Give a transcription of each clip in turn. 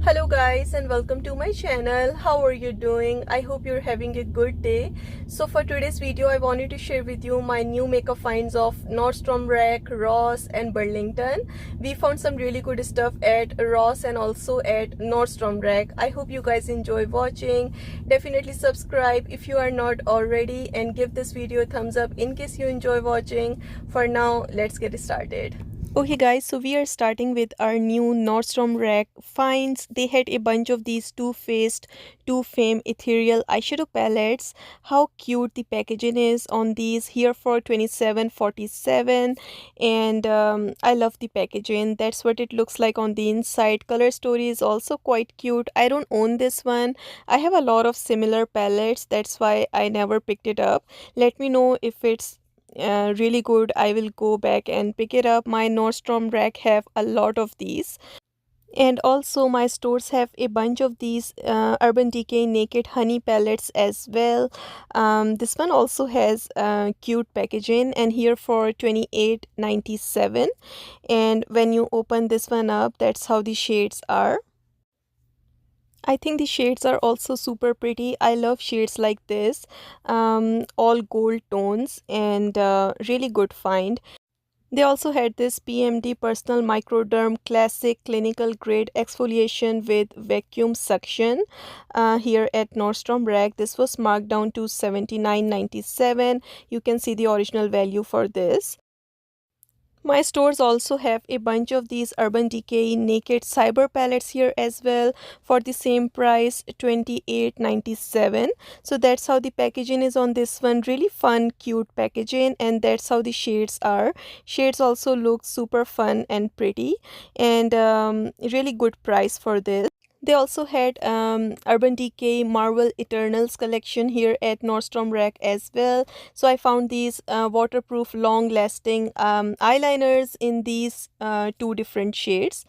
Hello guys and welcome to my channel. How are you doing? I hope you're having a good day. So for today's video I wanted to share with you my new makeup finds of Nordstrom Rack, Ross and Burlington. We found some really good stuff at Ross and also at Nordstrom Rack. I hope you guys enjoy watching. Definitely subscribe if you are not already and give this video a thumbs up in case you enjoy watching. For now, let's get started. Okay guys, so we are starting with our new Nordstrom Rack finds. They had a bunch of these Too Faced, Too Fame Ethereal eyeshadow palettes. How cute the packaging is on these, here for $27.47, and I love the packaging. That's what it looks like on the inside. Color story is also quite cute. I don't own this one. I have a lot of similar palettes, that's why I never picked it up. Let me know if it's really good. I will go back and pick it up. My Nordstrom Rack have a lot of these, and also my stores have a bunch of these Urban Decay Naked Honey palettes as well. This one also has cute packaging, and here for $28.97. And when you open this one up, that's how the shades are. I think the shades are also super pretty. I love shades like this, all gold tones, and really good find. They also had this PMD Personal Microderm Classic Clinical Grade Exfoliation with Vacuum Suction here at Nordstrom Rack. This was marked down to $79.97. You can see the original value for this. My stores also have a bunch of these Urban Decay Naked Cyber palettes here as well for the same price, $28.97. So that's how the packaging is on this one. Really fun, cute packaging, and that's how the shades are. Shades also look super fun and pretty, and really good price for this. They also had Urban Decay Marvel Eternals collection here at Nordstrom Rack as well. So I found these waterproof, long-lasting eyeliners in these three different shades,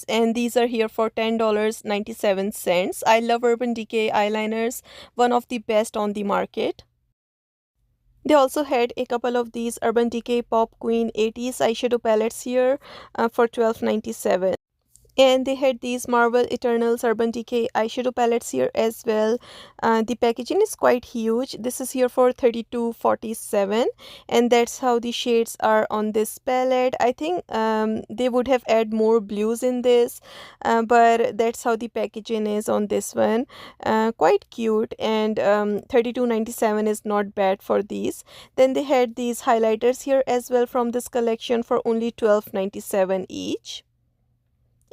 and these are here for $10.97. I love Urban Decay eyeliners, one of the best on the market. They also had a couple of these Urban Decay Pop Queen 80s eyeshadow palettes here for $12.97. And they had these Marvel Eternals Urban Decay eyeshadow palettes here as well. The packaging is quite huge. This is here for $32.47, and that's how the shades are on this palette. I think they would have add more blues in this, but that's how the packaging is on this one. Quite cute, and $32.97 is not bad for these. Then they had these highlighters here as well from this collection for only $12.97 each.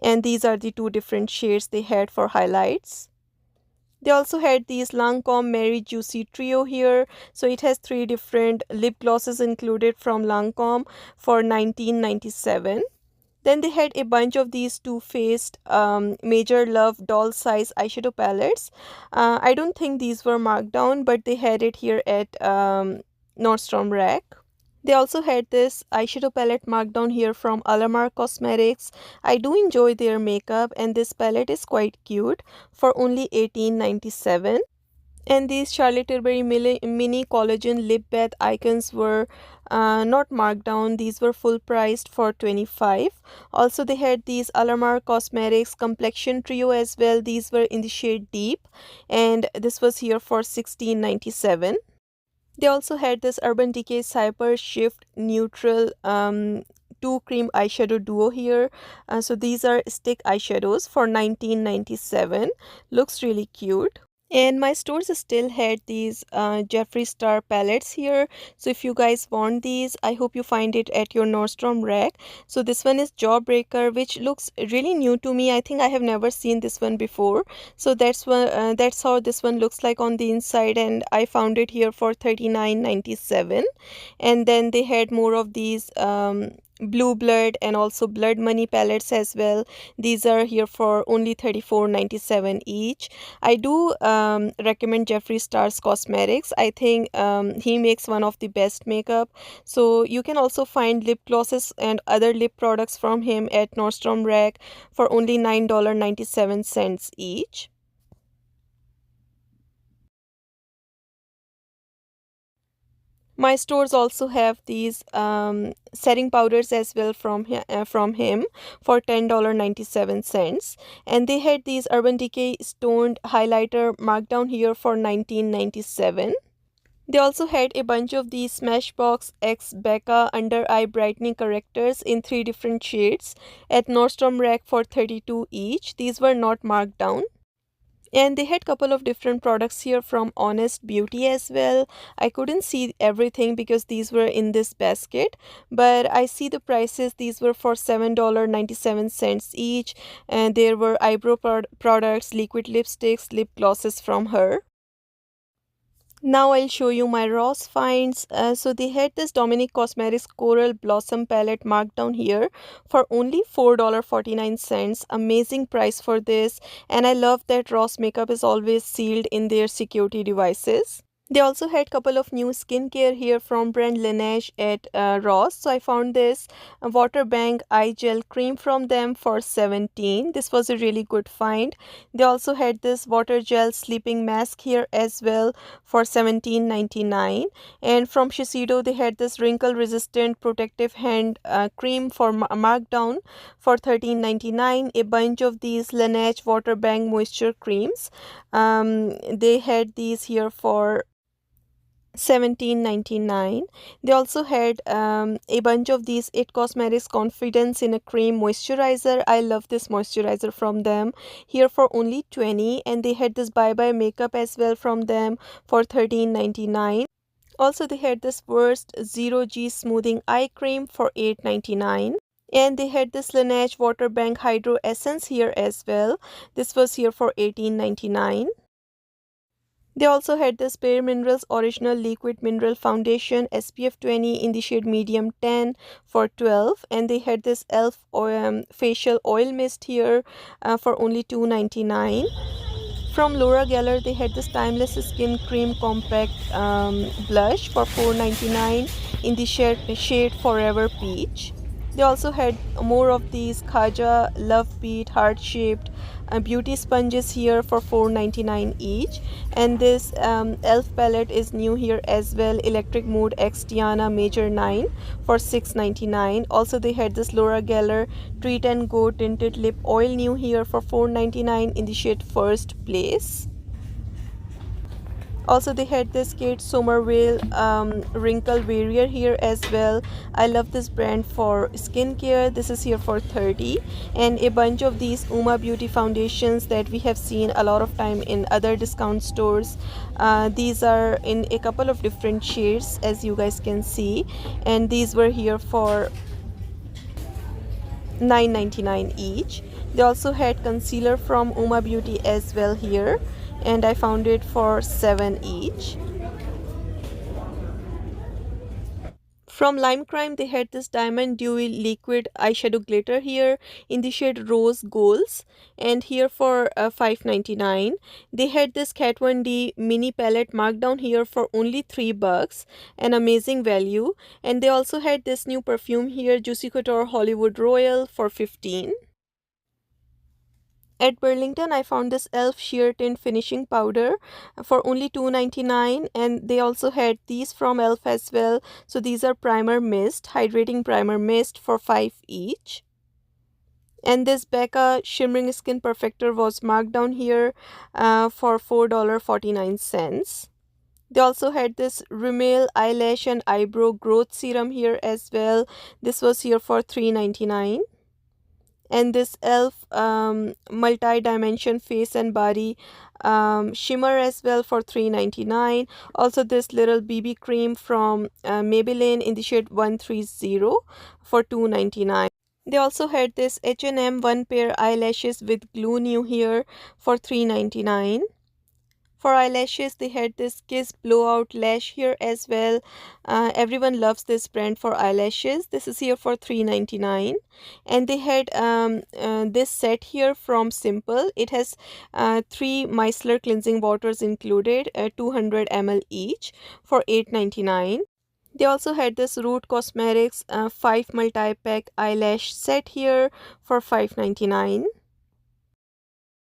And these are the two different shades they had for highlights. They also had these Lancome Mary Juicy Trio here. So it has three different lip glosses included from Lancome for $19.97. Then they had a bunch of these Too Faced Major Love doll size eyeshadow palettes. I don't think these were marked down, but they had it here at Nordstrom Rack. They also had this eyeshadow palette marked down here from Alamar Cosmetics. I do enjoy their makeup, and this palette is quite cute for only $18.97. And these Charlotte Tilbury mini collagen lip bath icons were not marked down. These were full priced for $25. Also, they had these Alamar Cosmetics complexion trio as well. These were in the shade deep, and this was here for $16.97. They also had this Urban Decay Cyber Shift Neutral 2 cream eyeshadow duo here. So these are stick eyeshadows for $19.97. Looks really cute. And my stores still had these Jeffree Star palettes here. So if you guys want these, I hope you find it at your Nordstrom Rack. So this one is Jawbreaker, which looks really new to me. I think I have never seen this one before. So that's how this one looks like on the inside, and I found it here for $39.97. And then they had more of these Blue Blood and also Blood Money palettes as well. These are here for only $34.97 each. I do recommend Jeffree Star's Cosmetics. I think he makes one of the best makeup. So you can also find lip glosses and other lip products from him at Nordstrom Rack for only $9.97 each. My stores also have these setting powders as well from him for $10.97, and they had these Urban Decay stoned highlighter marked down here for $19.97. They also had a bunch of these Smashbox X Becca under eye brightening correctors in 3 different shades at Nordstrom Rack for 32 each. These were not marked down. And they had couple of different products here from Honest Beauty as well. I couldn't see everything because these were in this basket, but I see the prices. These were for $7.97 each, and there were eyebrow products, liquid lipsticks, lip glosses from her. Now I'll show you my Ross finds. So they had this Dominic Cosmetics Coral Blossom palette marked down here for only $4.49. Amazing price for this, and I love that Ross makeup is always sealed in their security devices. They also had couple of new skincare here from brand Laneige at Ross. So I found this water bank eye gel cream from them for $17. This was a really good find. They also had this water gel sleeping mask here as well for $17.99. And from Shiseido they had this wrinkle resistant protective hand cream for markdown for $13.99. A bunch of these Laneige water bank moisture creams. They had these here for $17.99. They also had a bunch of these It Cosmetics Confidence in a Cream moisturizer. I love this moisturizer from them here for only $20, and they had this Bye Bye makeup as well from them for $13.99. Also they had this Worst Zero G Smoothing Eye Cream for $8.99. And they had this Laneige Water Bank Hydro Essence here as well. This was here for $18.99. They also had this Bare Minerals Original Liquid Mineral Foundation SPF 20 in the shade Medium 10 for $12, and they had this e.l.f. Facial Oil Mist here for only $2.99. From Laura Geller, they had this Timeless Skin Cream Compact Blush for $4.99 in the shade Forever Peach. They also had more of these Khaja Love Beat Heart Shaped beauty sponges here for $4.99 each, and this e.l.f. palette is new here as well, Electric Mood X Tiana Major 9 for $6.99. Also they had this Laura Geller Treat and Go Tinted Lip Oil new here for $4.99 in the shade First Place. Also they had this Kate Somerville wrinkle barrier here as well. I love this brand for skincare. This is here for $30, and a bunch of these Uma Beauty foundations that we have seen a lot of time in other discount stores. These are in a couple of different shades as you guys can see, and these were here for $9.99 each. They also had concealer from Uma Beauty as well here, and I found it for $7 each. From Lime Crime, they had this Diamond Dewy Liquid Eyeshadow Glitter here in the shade Rose Golds, and here for $5.99. They had this Kat Von D Mini Palette marked down here for only $3, an amazing value. And they also had this new perfume here, Juicy Couture Hollywood Royal for $15. At Burlington, I found this e.l.f. Sheer Tint Finishing Powder for only $2.99, and they also had these from e.l.f. as well. So these are Primer Mist, Hydrating Primer Mist for $5 each. And this Becca Shimmering Skin Perfector was marked down here for $4.49. They also had this Rimmel Eyelash and Eyebrow Growth Serum here as well. This was here for $3.99. And this e.l.f. multi-dimension face and body shimmer as well for $3.99. Also this little BB cream from Maybelline in the shade 130 for $2.99. They also had this H&M one pair eyelashes with glue new here for $3.99. For eyelashes, they had this Kiss Blowout Lash here as well. Everyone loves this brand for eyelashes. This is here for $3.99. And they had this set here from Simple. It has 3 micellar cleansing waters included, 200 ml each for $8.99. They also had this Root Cosmetics 5 multi-pack eyelash set here for $5.99.